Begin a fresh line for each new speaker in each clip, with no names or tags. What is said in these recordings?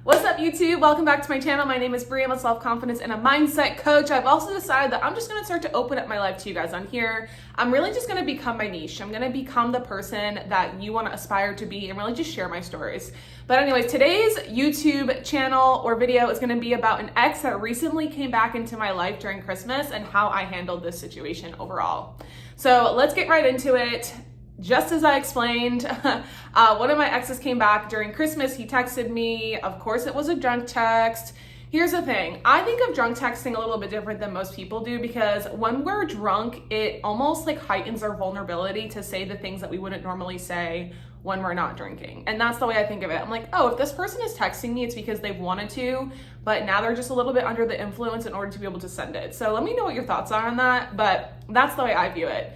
What's up, YouTube? Welcome back to my channel. My name is Brie. I'm a self-confidence and a mindset coach. I've also decided that I'm just going to start to open up my life to you guys on here. I'm really just going to become my niche. I'm going to become the person that you want to aspire to be and really just share my stories. But anyways, today's YouTube channel or video is going to be about an ex that recently came back into my life during Christmas and how I handled this situation overall. So let's get right into it. Just as I explained, one of my exes came back during Christmas. He texted me. Of course, it was a drunk text. Here's the thing. I think of drunk texting a little bit different than most people do because when we're drunk, it almost like heightens our vulnerability to say the things that we wouldn't normally say when we're not drinking. And that's the way I think of it. I'm like, oh, if this person is texting me, it's because they've wanted to, but now they're just a little bit under the influence in order to be able to send it. So let me know what your thoughts are on that, but that's the way I view it.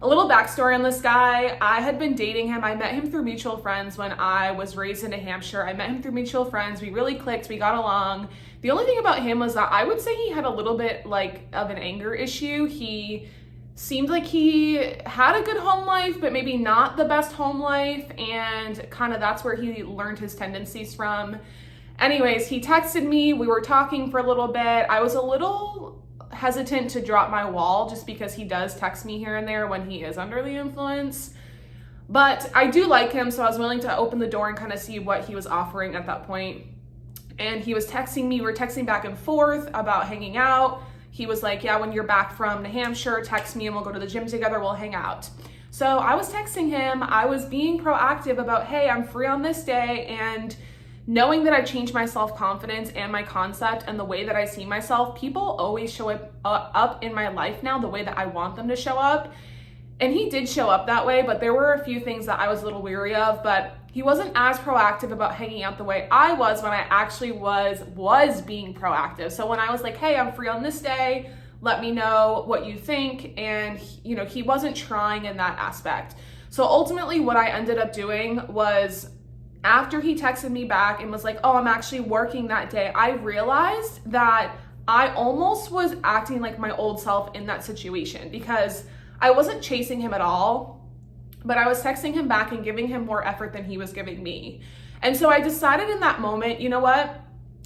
A little backstory on this guy. I had been dating him. I met him through mutual friends when I was raised in New Hampshire. I met him through mutual friends. We really clicked. We got along. The only thing about him was that I would say he had a little bit like of an anger issue. He seemed like he had a good home life, but maybe not the best home life. And kind of that's where he learned his tendencies from. Anyways, he texted me. We were talking for a little bit. I was a little hesitant to drop my wall just because he does text me here and there when he is under the influence, but I do like him, so I was willing to open the door and kind of see what he was offering at that point. And he was texting me. We were texting back and forth about hanging out. He was like, yeah, when you're back from New Hampshire, text me and we'll go to the gym together, we'll hang out. So I was texting him. I was being proactive about, hey, I'm free on this day, and knowing that I changed my self-confidence and my concept and the way that I see myself, people always show up in my life now the way that I want them to show up. And he did show up that way, but there were a few things that I was a little weary of, but he wasn't as proactive about hanging out the way I was when I actually was being proactive. So when I was like, hey, I'm free on this day, let me know what you think. And he wasn't trying in that aspect. So ultimately what I ended up doing was, after he texted me back and was like, oh, I'm actually working that day, I realized that I almost was acting like my old self in that situation because I wasn't chasing him at all, but I was texting him back and giving him more effort than he was giving me. And so I decided in that moment, you know what?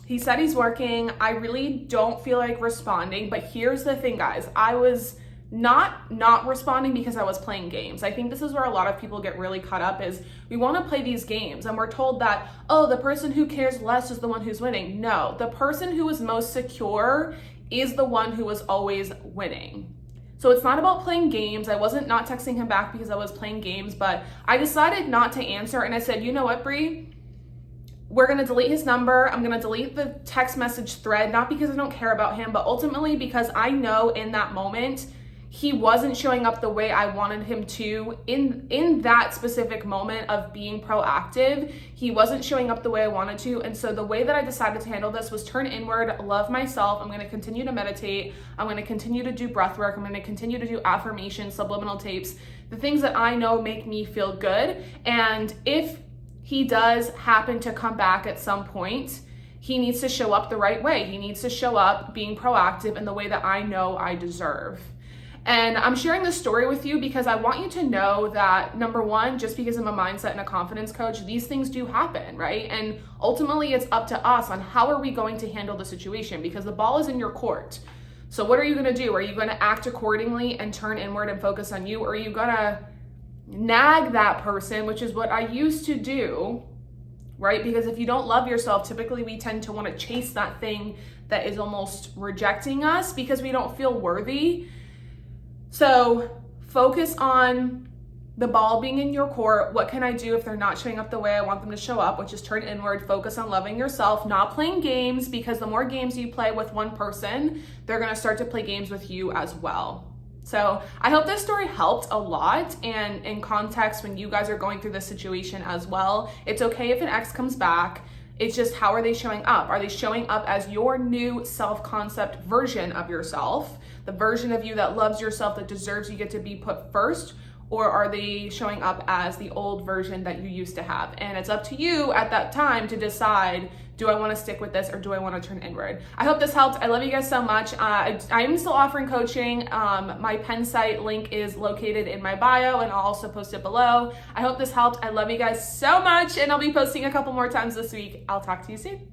He said he's working. I really don't feel like responding, but here's the thing, guys. I was not responding because I was playing games. I think this is where a lot of people get really caught up is we want to play these games and we're told that, oh, the person who cares less is the one who's winning. No, the person who is most secure is the one who is always winning. So it's not about playing games. I wasn't not texting him back because I was playing games, but I decided not to answer. And I said, you know what, Brie? We're going to delete his number. I'm going to delete the text message thread, not because I don't care about him, but ultimately because I know in that moment, he wasn't showing up the way I wanted him to in that specific moment of being proactive. He wasn't showing up the way I wanted to. And so the way that I decided to handle this was turn inward, love myself. I'm going to continue to meditate. I'm going to continue to do breath work. I'm going to continue to do affirmations, subliminal tapes, the things that I know make me feel good. And if he does happen to come back at some point, he needs to show up the right way. He needs to show up being proactive in the way that I know I deserve. And I'm sharing this story with you because I want you to know that, number one, just because I'm a mindset and a confidence coach, these things do happen, right? And ultimately it's up to us on how are we going to handle the situation because the ball is in your court. So what are you going to do? Are you going to act accordingly and turn inward and focus on you? Or are you going to nag that person, which is what I used to do, right? Because if you don't love yourself, typically we tend to want to chase that thing that is almost rejecting us because we don't feel worthy. So focus on the ball being in your court. What can I do if they're not showing up the way I want them to show up, which is turn inward, focus on loving yourself, not playing games, because the more games you play with one person, they're going to start to play games with you as well. So I hope this story helped a lot, and in context when you guys are going through this situation as well. It's okay if an ex comes back. It's just, how are they showing up? Are they showing up as your new self-concept version of yourself, the version of you that loves yourself, that deserves you get to be put first? Or are they showing up as the old version that you used to have? And it's up to you at that time to decide, do I want to stick with this or do I want to turn inward? I hope this helped. I love you guys so much. I am still offering coaching. My Penn site link is located in my bio and I'll also post it below. I hope this helped. I love you guys so much and I'll be posting a couple more times this week. I'll talk to you soon.